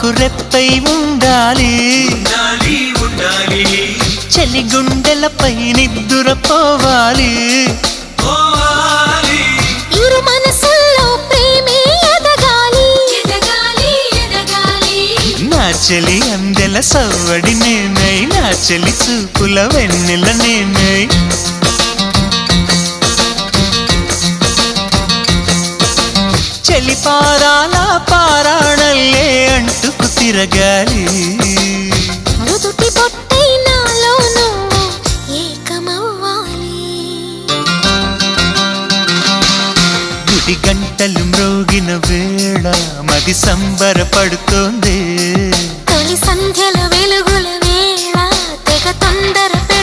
మాకు రెప్పై ఉండాలి చలి గుండెలపై నిద్దురపోవాలి ఇరు మనసుల్లో ప్రేమే ఎదగాలి నా చెలి అందెల సవ్వడి నేనై నా చెలి చూపుల వెన్నెల నేనై చెలి పారాల పారాణల్లే అంటుకు తిరగాలి నుదుటి బొట్టై నాలో నువ్వు ఏకమవ్వాలి గుడి గంటలు మ్రోగిన వేళ మది సంబరపడుతోంది